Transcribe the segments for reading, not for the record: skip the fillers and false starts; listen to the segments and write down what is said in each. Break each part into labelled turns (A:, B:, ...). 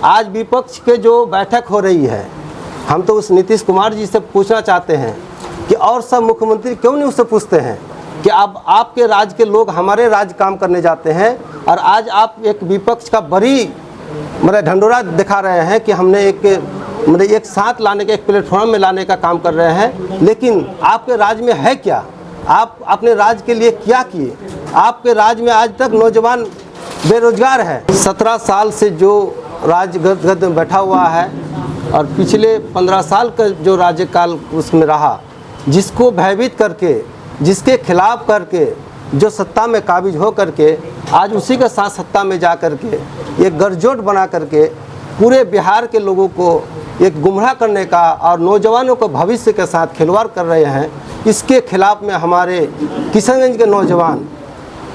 A: आज विपक्ष के जो बैठक हो रही है, हम तो उस नीतीश कुमार जी से पूछना चाहते हैं कि और सब मुख्यमंत्री क्यों नहीं उससे पूछते हैं कि अब आपके राज्य के लोग हमारे राज्य काम करने जाते हैं और आज आप एक विपक्ष का बड़ी ढंढोरा दिखा रहे हैं कि हमने एक साथ लाने के, एक प्लेटफॉर्म में लाने का काम कर रहे हैं। लेकिन आपके राज्य में है क्या? आप अपने राज्य के लिए क्या किए? आपके राज्य में आज तक नौजवान बेरोजगार है। 17 साल से जो राज्य गद्द में बैठा हुआ है और पिछले 15 साल का जो राज्यकाल उसमें रहा, जिसको भयभीत करके, जिसके खिलाफ करके, जो सत्ता में काबिज हो करके आज उसी के साथ सत्ता में जा करके एक गठजोड़ बना करके पूरे बिहार के लोगों को एक गुमराह करने का और नौजवानों को भविष्य के साथ खिलवाड़ कर रहे हैं, इसके खिलाफ में हमारे किशनगंज के नौजवान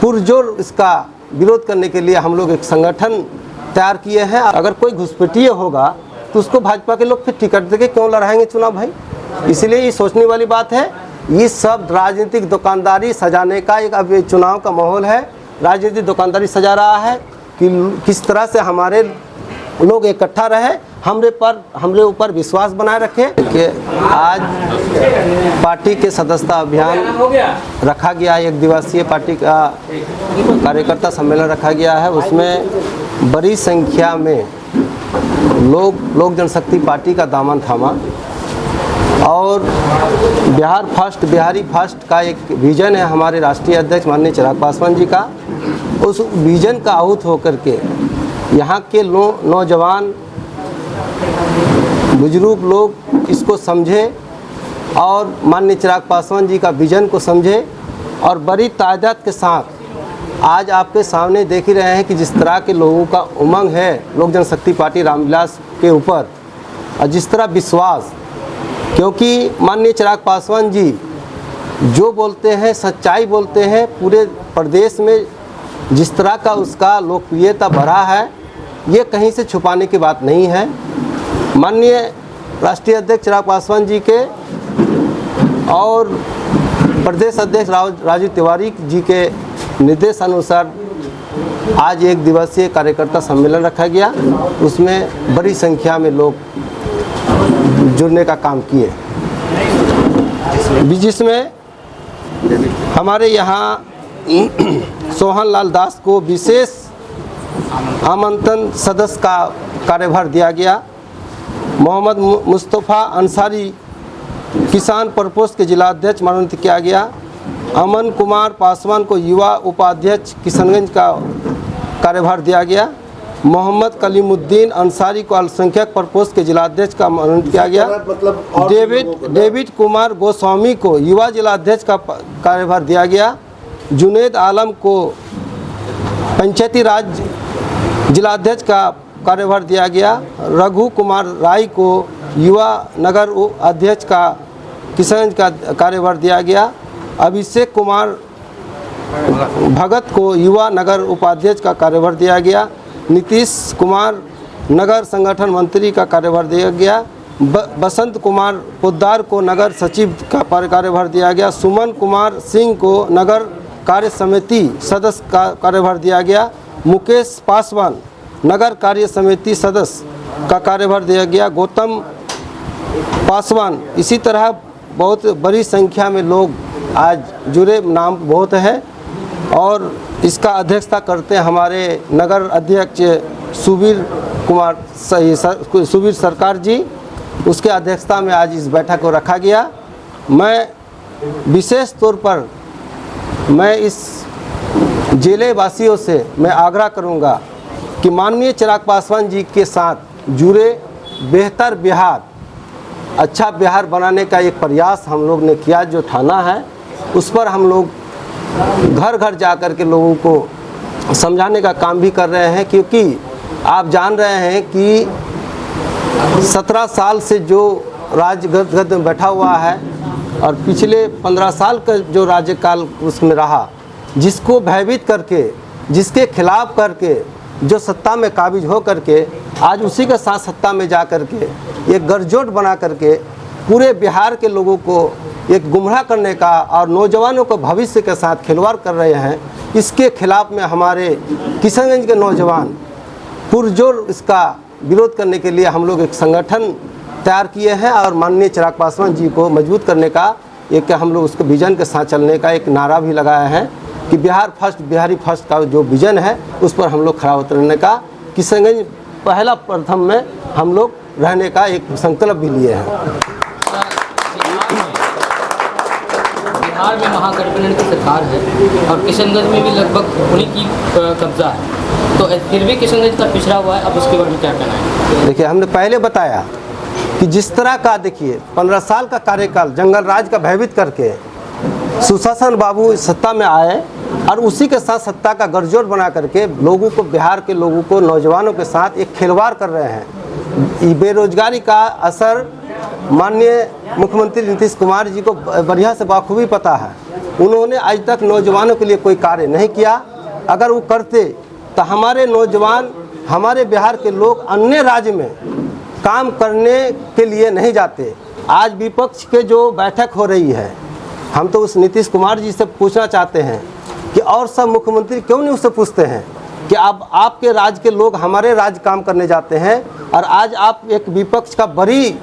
A: पुरजोर इसका विरोध करने के लिए हम लोग एक संगठन तैयार किए हैं। अगर कोई घुसपैठिए होगा तो उसको भाजपा के लोग फिर टिकट देके क्यों लड़ाएंगे चुनाव भाई? इसलिए ये सोचने वाली बात है। ये सब राजनीतिक दुकानदारी सजाने का एक अब चुनाव का माहौल है। राजनीतिक दुकानदारी सजा रहा है कि किस तरह से हमारे लोग इकट्ठा रहे, हमरे ऊपर विश्वास बनाए रखें। कि आज पार्टी के सदस्यता अभियान रखा गया, एक दिवसीय पार्टी का कार्यकर्ता सम्मेलन रखा गया है। उसमें बड़ी संख्या में लोक जनशक्ति पार्टी का दामन थामा और बिहारी फर्स्ट का एक विजन है हमारे राष्ट्रीय अध्यक्ष माननीय चिराग पासवान जी का। उस विजन का आहूत होकर के यहाँ के नौजवान बुजुर्ग लोग इसको समझे और माननीय चिराग पासवान जी का विजन को समझे और बड़ी तादाद के साथ आज आपके सामने देख ही रहे हैं कि जिस तरह के लोगों का उमंग है लोक जनशक्ति पार्टी रामविलास के ऊपर और जिस तरह विश्वास, क्योंकि माननीय चिराग पासवान जी जो बोलते हैं सच्चाई बोलते हैं। पूरे प्रदेश में जिस तरह का उसका लोकप्रियता बढ़ा है, ये कहीं से छुपाने की बात नहीं है। माननीय राष्ट्रीय अध्यक्ष चिराग पासवान जी के और प्रदेश अध्यक्ष राजू तिवारी जी के निर्देशानुसार आज एक दिवसीय कार्यकर्ता सम्मेलन रखा गया। उसमें बड़ी संख्या में लोग जुड़ने का काम किए, जिसमें हमारे यहाँ सोहन लाल दास को विशेष आमंत्रण सदस्य का कार्यभार दिया गया। मोहम्मद मुस्तफ़ा अंसारी किसान प्रपोस्ट के जिला अध्यक्ष मनोनीत किया गया। अमन कुमार पासवान को युवा उपाध्यक्ष किशनगंज का कार्यभार दिया गया। मोहम्मद कलीमुद्दीन अंसारी को अल्पसंख्यक प्रपोस्ट के जिला अध्यक्ष का मनोनीत किया गया। डेविड कुमार गोस्वामी को युवा जिला अध्यक्ष का कार्यभार दिया गया। जुनेद आलम को पंचायती राज जिला अध्यक्ष का कार्यभार दिया गया। रघु कुमार राय को युवा नगर अध्यक्ष का किशनगंज का कार्यभार दिया गया। अभिषेक कुमार भगत को युवा नगर उपाध्यक्ष का कार्यभार दिया गया। नीतीश कुमार नगर संगठन मंत्री का कार्यभार दिया गया। बसंत कुमार पोद्दार को नगर सचिव का कार्यभार दिया गया। सुमन कुमार सिंह को नगर कार्य समिति सदस्य का कार्यभार दिया गया। मुकेश पासवान नगर कार्य समिति सदस्य का कार्यभार दिया गया। गौतम पासवान, इसी तरह बहुत बड़ी संख्या में लोग आज जुड़े, नाम बहुत है। और इसका अध्यक्षता करते हैं हमारे नगर अध्यक्ष सुबीर सरकार जी। उसके अध्यक्षता में आज इस बैठक को रखा गया। मैं विशेष तौर पर इस जिले वासियों से मैं आग्रह करूंगा कि माननीय चिराग पासवान जी के साथ जुड़े बेहतर बिहार, अच्छा बिहार बनाने का एक प्रयास हम लोग ने किया। जो ठाना है उस पर हम लोग घर घर जा कर के लोगों को समझाने का काम भी कर रहे हैं, क्योंकि आप जान रहे हैं कि 17 साल से जो राज्य गद्द में बैठा हुआ है और पिछले 15 साल का जो राज्यकाल उसमें रहा, जिसको भयभीत करके, जिसके खिलाफ करके, जो सत्ता में काबिज हो करके आज उसी के साथ सत्ता में जा कर के एक गठजोड़ बना करके पूरे बिहार के लोगों को एक गुमराह करने का और नौजवानों को भविष्य के साथ खिलवाड़ कर रहे हैं, इसके खिलाफ में हमारे किशनगंज के नौजवान पुरजोर इसका विरोध करने के लिए हम लोग एक संगठन तैयार किए हैं और माननीय चिराग पासवान जी को मजबूत करने का एक हम लोग उसको विजन के साथ चलने का एक नारा भी लगाया है कि बिहार फर्स्ट, बिहारी फर्स्ट का जो विजन है उस पर हम लोग खड़ा उतरने का, किशनगंज पहला प्रथम में हम लोग रहने का एक संकल्प भी लिए हैं।
B: बिहार में महागठबंधन की सरकार है और किशनगंज में भी लगभग उन्हीं की कब्जा है, तो फिर भी किशनगंज का पिछड़ा हुआ है, अब उसके बारे में क्या कहना है?
A: देखिए, हमने पहले बताया कि जिस तरह का देखिए 15 साल का कार्यकाल जंगल राज का भयभीत करके सुशासन बाबू सत्ता में आए और उसी के साथ सत्ता का गठजोड़ बना करके लोगों को, बिहार के लोगों को, नौजवानों के साथ एक खिलवाड़ कर रहे हैं। बेरोजगारी का असर माननीय मुख्यमंत्री नीतीश कुमार जी को बढ़िया से बाखूबी पता है। उन्होंने आज तक नौजवानों के लिए कोई कार्य नहीं किया। अगर वो करते तो हमारे नौजवान, हमारे बिहार के लोग अन्य राज्य में काम करने के लिए नहीं जाते। आज विपक्ष के जो बैठक हो रही है, हम तो उस नीतीश कुमार जी से पूछना चाहते हैं कि और सब मुख्यमंत्री क्यों नहीं उससे पूछते हैं कि अब आपके राज्य के लोग हमारे राज्य काम करने जाते हैं और आज आप एक विपक्ष का बड़ी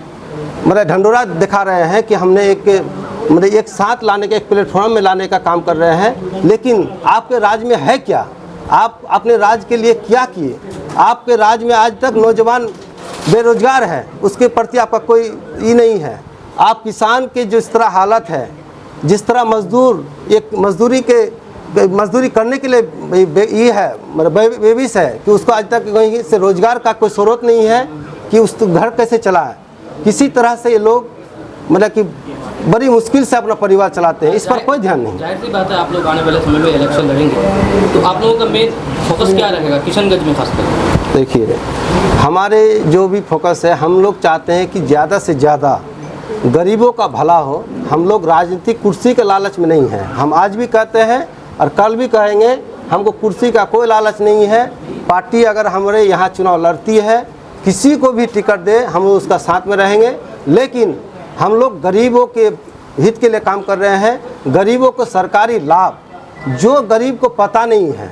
A: ढंढोरा दिखा रहे हैं कि हमने एक साथ लाने का, एक प्लेटफॉर्म में लाने का काम कर रहे हैं। लेकिन आपके राज्य में है क्या? आप अपने राज्य के लिए क्या किए? आपके राज्य में आज तक नौजवान बेरोजगार है, उसके प्रति आपका कोई ये नहीं है। आप किसान के जिस तरह हालत है, जिस तरह मजदूर एक मजदूरी करने के लिए ये है बेविस है कि उसको आज तक कहीं से रोजगार का कोई स्रोत नहीं है कि उस घर कैसे चलाए। किसी तरह से ये लोग कि बड़ी मुश्किल से अपना परिवार चलाते हैं, इस पर कोई ध्यान नहीं।
B: जाहिर सी बात है, आप लोग आने वाले समय में इलेक्शन लड़ेंगे, तो आप लोगों का मेन फोकस क्या रहेगा किशनगंज में खासकर?
A: देखिए, हमारे जो भी फोकस है, हम लोग चाहते हैं कि ज़्यादा से ज़्यादा गरीबों का भला हो। हम लोग राजनीतिक कुर्सी के लालच में नहीं हैं। हम आज भी कहते हैं और कल भी कहेंगे, हमको कुर्सी का कोई लालच नहीं है। पार्टी अगर हमारे यहाँ चुनाव लड़ती है, किसी को भी टिकट दे, हम उसका साथ में रहेंगे। लेकिन हम लोग गरीबों के हित के लिए काम कर रहे हैं। गरीबों को सरकारी लाभ जो गरीब को पता नहीं है,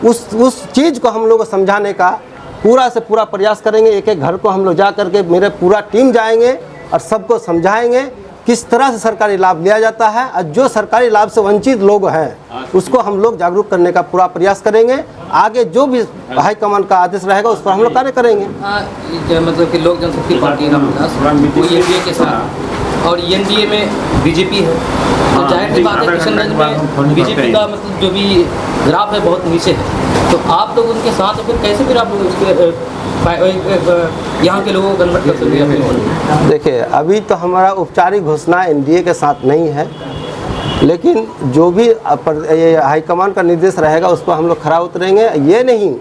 A: उस चीज़ को हम लोग को समझाने का पूरा से पूरा प्रयास करेंगे। एक एक घर को हम लोग जा करके, मेरे पूरा टीम जाएंगे और सबको समझाएंगे किस तरह से सरकारी लाभ लिया जाता है और जो सरकारी लाभ से वंचित लोग हैं उसको हम लोग जागरूक करने का पूरा प्रयास करेंगे। आगे जो भी हाईकमान का आदेश रहेगा उस पर हम लोग कार्य करेंगे।
B: मतलब कि लोक जनशक्ति पार्टी रामविलास वो एनडीए के साथ और एनडीए में बीजेपी है, तो जाहिर सी बात है किशनगंज में बीजेपी का मतलब जो भी ग्राफ है बहुत नीचे है, तो आप लोग उनके साथ फिर कैसे फिर आप लोग यहाँ के लोगों को कन्वर्ट कर सकते हैं?
A: देखिए, अभी तो हमारा औपचारिक घोषणा एनडीए के साथ नहीं है, लेकिन जो भी हाईकमान का निर्देश रहेगा उस पर हम लोग खरा उतरेंगे। ये नहीं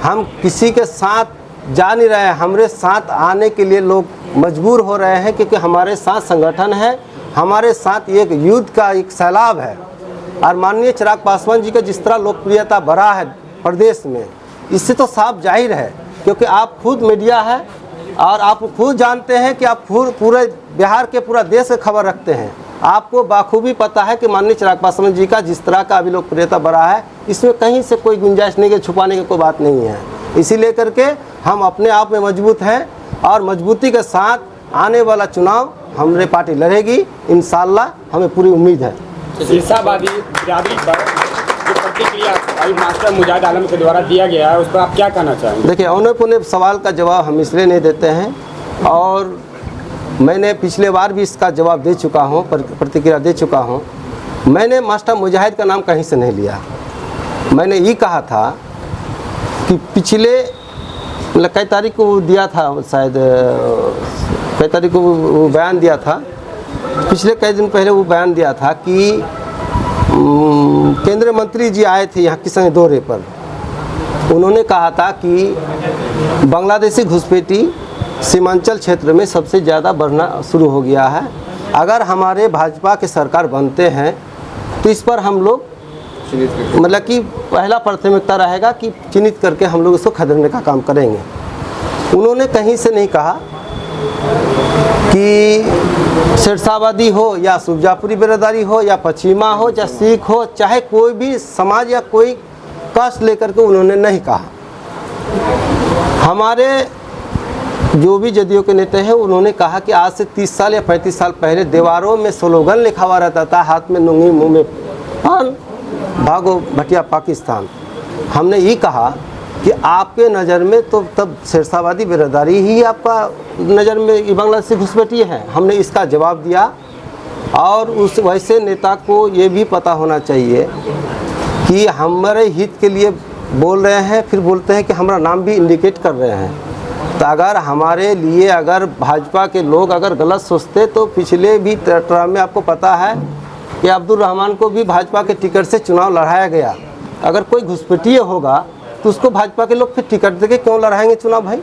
A: हम किसी के साथ जा नहीं रहे हैं, हमारे साथ आने के लिए लोग मजबूर हो रहे हैं क्योंकि हमारे साथ संगठन है, हमारे साथ एक युद्ध का एक सैलाब है। और माननीय चिराग पासवान जी का जिस तरह लोकप्रियता बढ़ा है प्रदेश में, इससे तो साफ जाहिर है क्योंकि आप खुद मीडिया है और आप खुद जानते हैं कि आप पूरे बिहार के पूरा देश की खबर रखते हैं। आपको बाखूबी पता है कि माननीय चिराग पासवान जी का जिस तरह का अभी लोकप्रियता बढ़ा है, इसमें कहीं से कोई गुंजाइश नहीं है, छुपाने की कोई बात नहीं है। इसीलिए करके हम अपने आप में मजबूत हैं और मजबूती के साथ आने वाला चुनाव हमारे पार्टी लड़ेगी, इंशाल्लाह हमें पूरी उम्मीद है।
C: ईसाबादी बिरादरी पर जो प्रतिक्रिया भाई मास्टर मुजाहिद आलम के द्वारा दिया गया है, उस पर आप क्या कहना चाहेंगे?
A: देखिए, औने पुने सवाल का जवाब हम इसलिए नहीं देते हैं और मैंने पिछले बार भी इसका जवाब दे चुका हूँ, प्रतिक्रिया दे चुका हूँ। मैंने मास्टर मुजाहिद का नाम कहीं से नहीं लिया। मैंने ये कहा था कि पिछले मतलब कई तारीख को दिया था, शायद कई तारीख को वो बयान दिया था, पिछले कई दिन पहले वो बयान दिया था कि केंद्रीय मंत्री जी आए थे यहाँ किशनगंज दौरे पर। उन्होंने कहा था कि बांग्लादेशी घुसपैठी सीमांचल क्षेत्र में सबसे ज़्यादा बढ़ना शुरू हो गया है। अगर हमारे भाजपा के सरकार बनते हैं तो इस पर हम लोग मतलब कि पहला प्राथमिकता रहेगा कि चिन्हित करके हम लोग इसको खदेड़ने का काम करेंगे। उन्होंने कहीं से नहीं कहा कि शेरशाहबादी हो या सुरजापुरी बिरादरी हो या पश्चिमा हो या सिख हो, चाहे कोई भी समाज या कोई कास्ट लेकर के उन्होंने नहीं कहा। हमारे जो भी जदयू के नेता हैं उन्होंने कहा कि आज से 30 साल या 35 साल पहले दीवारों में स्लोगन लिखा हुआ रहता था, हाथ में लुंगी मुंह में पान, भागो भटिया पाकिस्तान। हमने ये कहा कि आपके नज़र में तो तब शेरशाहवादी बिरादरी ही आपका नज़र में ये बांग्लादेश से घुसपैठी है। हमने इसका जवाब दिया और उस वैसे नेता को ये भी पता होना चाहिए कि हमारे हित के लिए बोल रहे हैं, फिर बोलते हैं कि हमारा नाम भी इंडिकेट कर रहे हैं। तो अगर हमारे लिए अगर भाजपा के लोग अगर गलत सोचते तो पिछले भी टर्म में आपको पता है कि अब्दुल रहमान को भी भाजपा के टिकट से चुनाव लड़ाया गया। अगर कोई घुसपैठिए होगा तो उसको भाजपा के लोग फिर टिकट देके क्यों लड़ाएंगे चुनाव भाई?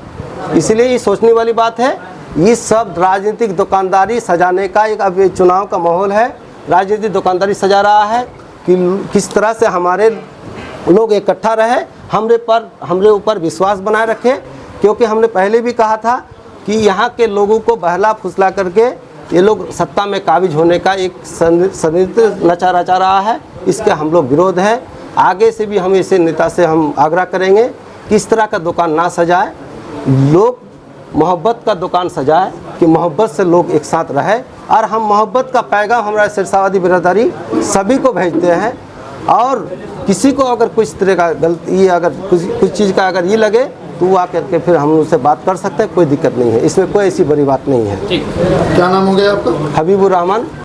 A: इसलिए ये सोचने वाली बात है। ये सब राजनीतिक दुकानदारी सजाने का एक अब चुनाव का माहौल है, राजनीतिक दुकानदारी सजा रहा है कि किस तरह से हमारे लोग इकट्ठा रहे, हमरे ऊपर विश्वास बनाए रखें। क्योंकि हमने पहले भी कहा था कि यहाँ के लोगों को बहला फुसला करके ये लोग सत्ता में काबिज होने का एक षड्यंत्र नचा रचा रहा है। इसके हम लोग विरोध है। आगे से भी हम ऐसे नेता से हम आग्रह करेंगे कि इस तरह का दुकान ना सजाए, लोग मोहब्बत का दुकान सजाए कि मोहब्बत से लोग एक साथ रहे। और हम मोहब्बत का पैगाम हमारा शेरशाहवादी बिरादरी सभी को भेजते हैं। और किसी को अगर कुछ तरह का गलती अगर कुछ चीज़ का अगर ये लगे तो वो आकर के फिर हम उनसे बात कर सकते हैं, कोई दिक्कत नहीं है, इसमें कोई ऐसी बड़ी बात नहीं है।
B: ठीक।
D: क्या नाम हो गया आपका?
A: हबीबुर रहमान।